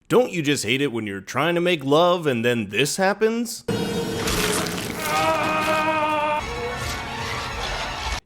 Don't you just hate it when you're trying to make love and then this happens?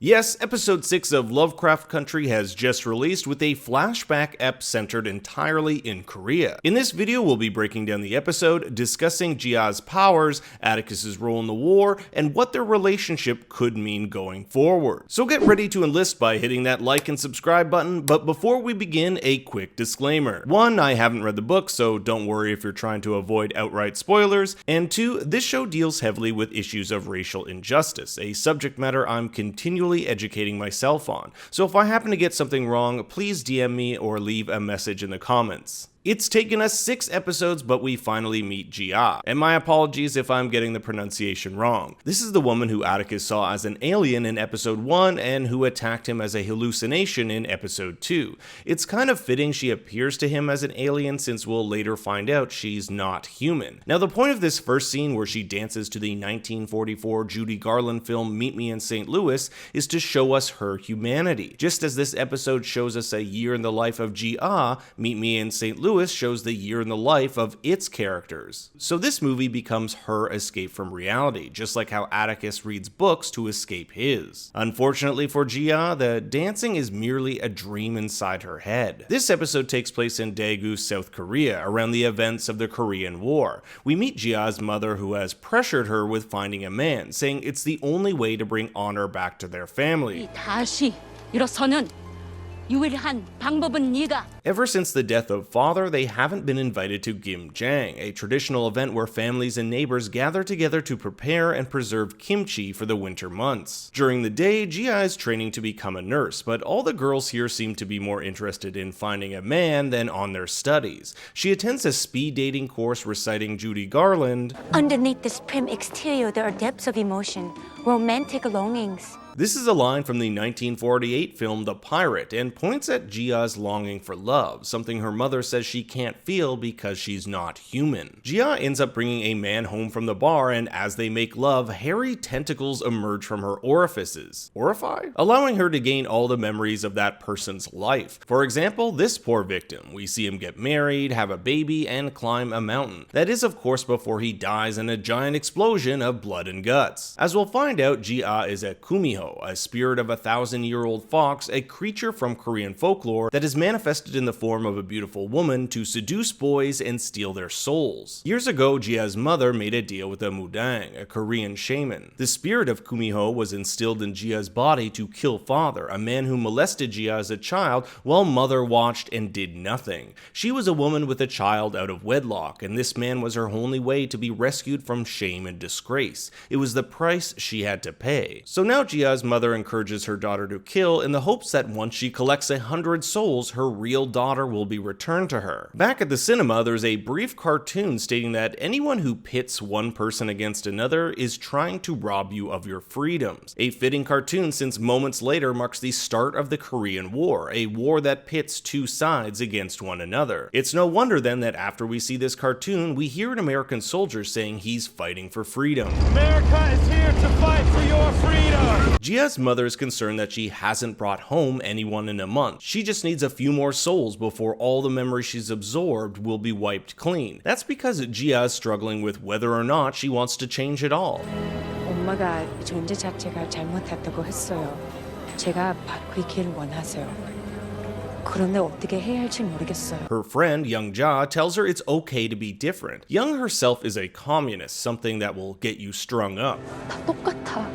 Yes, episode 6 of Lovecraft Country has just released with a flashback ep centered entirely in Korea. In this video, we'll be breaking down the episode, discussing Jia's powers, Atticus's role in the war, and what their relationship could mean going forward. So get ready to enlist by hitting that like and subscribe button, but before we begin, a quick disclaimer. 1, I haven't read the book, so don't worry if you're trying to avoid outright spoilers, and 2, this show deals heavily with issues of racial injustice, a subject matter I'm continually educating myself on. So if I happen to get something wrong, please DM me or leave a message in the comments. It's taken us 6 episodes, but we finally meet Jia, and my apologies if I'm getting the pronunciation wrong. This is the woman who Atticus saw as an alien in episode 1 and who attacked him as a hallucination in episode 2. It's kind of fitting she appears to him as an alien since we'll later find out she's not human. Now the point of this first scene where she dances to the 1944 Judy Garland film Meet Me in St. Louis is to show us her humanity. Just as this episode shows us a year in the life of Jia, Meet Me in St. Louis shows the year in the life of its characters. So this movie becomes her escape from reality, just like how Atticus reads books to escape his. Unfortunately for Jia, the dancing is merely a dream inside her head. This episode takes place in Daegu, South Korea, around the events of the Korean War. We meet Jia's mother, who has pressured her with finding a man, saying it's the only way to bring honor back to their family. Ever since the death of father, they haven't been invited to Gimjang, a traditional event where families and neighbors gather together to prepare and preserve kimchi for the winter months. During the day, Jia is training to become a nurse, but all the girls here seem to be more interested in finding a man than on their studies. She attends a speed dating course reciting Judy Garland. Underneath this prim exterior, there are depths of emotion, romantic longings. This is a line from the 1948 film The Pirate and points at Jia's longing for love, something her mother says she can't feel because she's not human. Jia ends up bringing a man home from the bar, and as they make love, hairy tentacles emerge from her orifices. Allowing her to gain all the memories of that person's life. For example, this poor victim. We see him get married, have a baby, and climb a mountain. That is, of course, before he dies in a giant explosion of blood and guts. As we'll find out, Jia is a kumiho, a spirit of a 1,000-year-old fox, a creature from Korean folklore that is manifested in the form of a beautiful woman to seduce boys and steal their souls. Years ago, Jia's mother made a deal with a mudang, a Korean shaman. The spirit of kumiho was instilled in Jia's body to kill father, a man who molested Jia as a child while mother watched and did nothing. She was a woman with a child out of wedlock, and this man was her only way to be rescued from shame and disgrace. It was the price she had to pay. So now Jia's mother encourages her daughter to kill in the hopes that once she collects 100 souls, her real daughter will be returned to her. Back at the cinema, there's a brief cartoon stating that anyone who pits one person against another is trying to rob you of your freedoms. A fitting cartoon since moments later marks the start of the Korean War, a war that pits two sides against one another. It's no wonder then that after we see this cartoon, we hear an American soldier saying he's fighting for freedom. America is here to fight for your freedom! Jia's mother is concerned that she hasn't brought home anyone in a month. She just needs a few more souls before all the memories she's absorbed will be wiped clean. That's because Jia is struggling with whether or not she wants to change at all. 엄마가 존재 자체가 잘못했다고 했어요. 제가 바꿀 길을 원하세요. 그런데 어떻게 해야 할지 모르겠어요. Her friend, Young Jia, tells her it's okay to be different. Young herself is a communist, something that will get you strung up. 다 똑같아.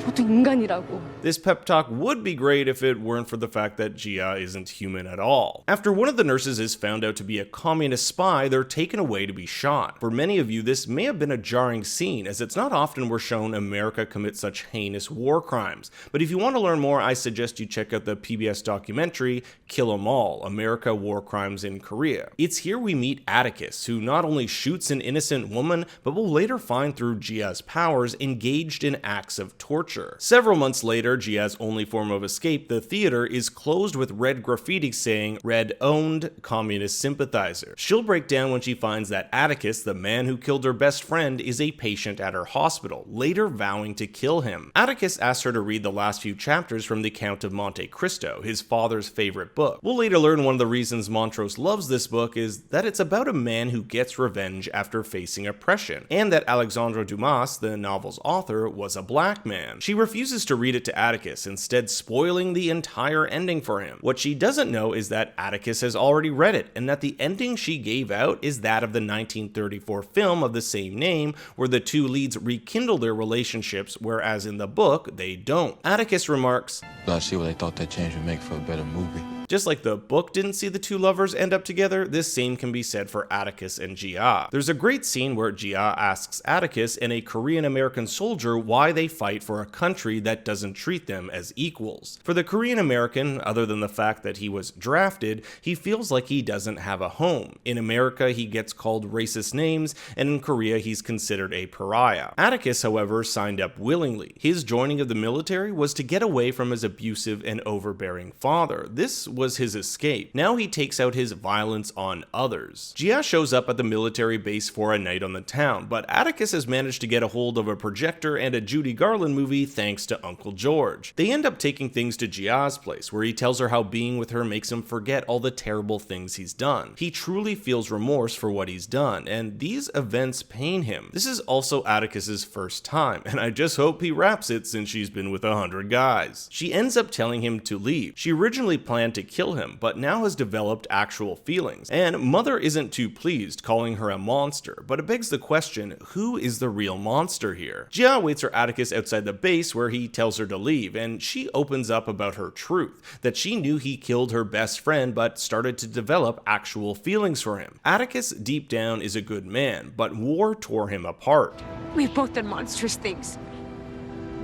모두 인간이라고. This pep talk would be great if it weren't for the fact that Jia isn't human at all. After one of the nurses is found out to be a communist spy, they're taken away to be shot. For many of you, this may have been a jarring scene, as it's not often we're shown America commit such heinous war crimes. But if you want to learn more, I suggest you check out the PBS documentary, Kill 'Em All, America War Crimes in Korea. It's here we meet Atticus, who not only shoots an innocent woman, but will later find through Jia's powers engaged in acts of torture. torture. Several months later, Jia's only form of escape, the theater, is closed with red graffiti saying, "Red owned, communist sympathizer." She'll break down when she finds that Atticus, the man who killed her best friend, is a patient at her hospital, later vowing to kill him. Atticus asks her to read the last few chapters from the Count of Monte Cristo, his father's favorite book. We'll later learn one of the reasons Montrose loves this book is that it's about a man who gets revenge after facing oppression, and that Alexandre Dumas, the novel's author, was a black man. She refuses to read it to Atticus, instead spoiling the entire ending for him. What she doesn't know is that Atticus has already read it, and that the ending she gave out is that of the 1934 film of the same name, where the two leads rekindle their relationships, whereas in the book, they don't. Atticus remarks, I see what they thought that change would make for a better movie. Just like the book didn't see the two lovers end up together, this same can be said for Atticus and Jia. There's a great scene where Jia asks Atticus and a Korean-American soldier why they fight for a country that doesn't treat them as equals. For the Korean-American, other than the fact that he was drafted, he feels like he doesn't have a home. In America, he gets called racist names, and in Korea, he's considered a pariah. Atticus, however, signed up willingly. His joining of the military was to get away from his abusive and overbearing father. This was his escape. Now he takes out his violence on others. Jia shows up at the military base for a night on the town, but Atticus has managed to get a hold of a projector and a Judy Garland movie thanks to Uncle George. They end up taking things to Jia's place, where he tells her how being with her makes him forget all the terrible things he's done. He truly feels remorse for what he's done, and these events pain him. This is also Atticus's first time, and I just hope he wraps it since she's been with 100 guys. She ends up telling him to leave. She originally planned to kill him, but now has developed actual feelings. And Mother isn't too pleased, calling her a monster, but it begs the question, who is the real monster here? Jia waits for Atticus outside the base where he tells her to leave, and she opens up about her truth, that she knew he killed her best friend but started to develop actual feelings for him. Atticus, deep down, is a good man, but war tore him apart. We've both done monstrous things.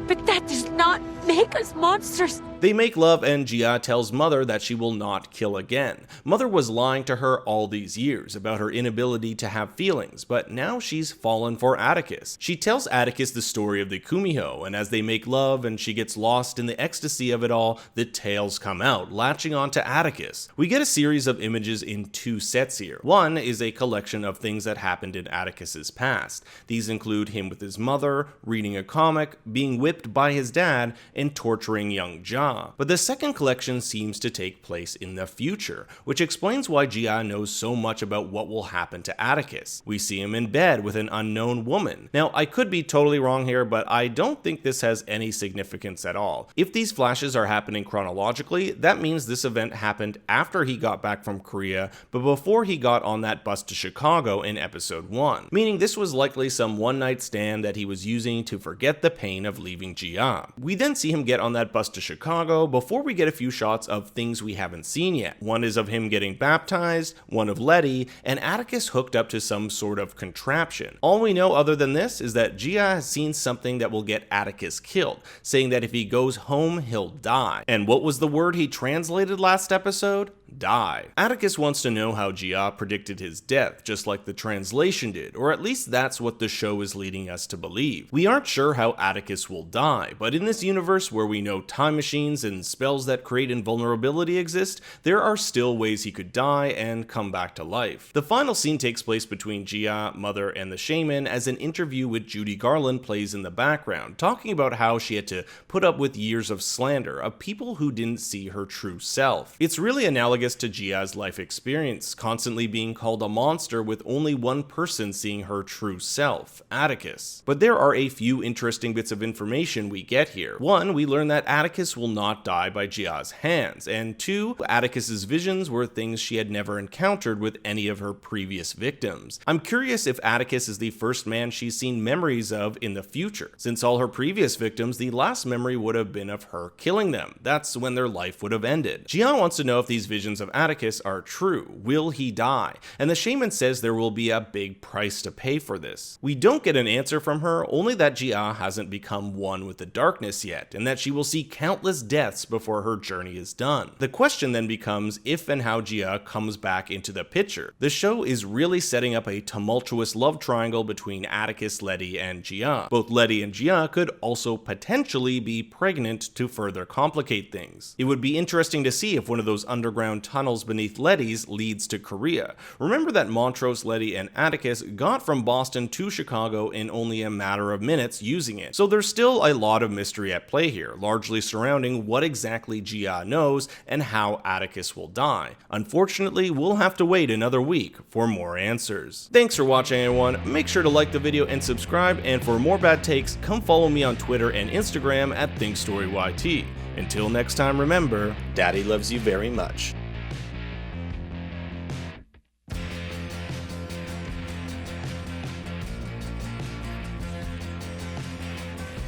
But that does not make us monsters. They make love, and Jia tells Mother that she will not kill again. Mother was lying to her all these years about her inability to have feelings, but now she's fallen for Atticus. She tells Atticus the story of the Kumiho, and as they make love and she gets lost in the ecstasy of it all, the tales come out, latching onto Atticus. We get a series of images in two sets here. One is a collection of things that happened in Atticus's past. These include him with his mother, reading a comic, being whipped by his dad, and torturing young Jia. But the second collection seems to take place in the future, which explains why Jia knows so much about what will happen to Atticus. We see him in bed with an unknown woman. Now, I could be totally wrong here, but I don't think this has any significance at all. If these flashes are happening chronologically, that means this event happened after he got back from Korea, but before he got on that bus to Chicago in episode 1, meaning this was likely some one-night stand that he was using to forget the pain of leaving Jia. We then see him get on that bus to Chicago before we get a few shots of things we haven't seen yet. One is of him getting baptized, one of Letty, and Atticus hooked up to some sort of contraption. All we know other than this is that Jia has seen something that will get Atticus killed, saying that if he goes home, he'll die. And what was the word he translated last episode? Die. Atticus wants to know how Jia predicted his death, just like the translation did, or at least that's what the show is leading us to believe. We aren't sure how Atticus will die, but in this universe where we know time machines and spells that create invulnerability exist, there are still ways he could die and come back to life. The final scene takes place between Jia, Mother, and the shaman as an interview with Judy Garland plays in the background, talking about how she had to put up with years of slander of people who didn't see her true self. It's really analogous to Jia's life experience, constantly being called a monster with only one person seeing her true self, Atticus. But there are a few interesting bits of information we get here. One, we learn that Atticus will not die by Jia's hands, and two, Atticus's visions were things she had never encountered with any of her previous victims. I'm curious if Atticus is the first man she's seen memories of in the future. Since all her previous victims, the last memory would have been of her killing them. That's when their life would have ended. Jia wants to know if these visions visions of Atticus are true? Will he die? And the shaman says there will be a big price to pay for this. We don't get an answer from her, only that Jia hasn't become one with the darkness yet, and that she will see countless deaths before her journey is done. The question then becomes if and how Jia comes back into the picture. The show is really setting up a tumultuous love triangle between Atticus, Letty, and Jia. Both Letty and Jia could also potentially be pregnant to further complicate things. It would be interesting to see if one of those underground tunnels beneath Letty's leads to Korea. Remember that Montrose, Letty, and Atticus got from Boston to Chicago in only a matter of minutes using it. So there's still a lot of mystery at play here, largely surrounding what exactly Jia knows and how Atticus will die. Unfortunately, we'll have to wait another week for more answers. Thanks for watching, everyone. Make sure to like the video and subscribe, and for more bad takes, come follow me on Twitter and Instagram at ThinkStoryYT. Until next time, remember, Daddy loves you very much.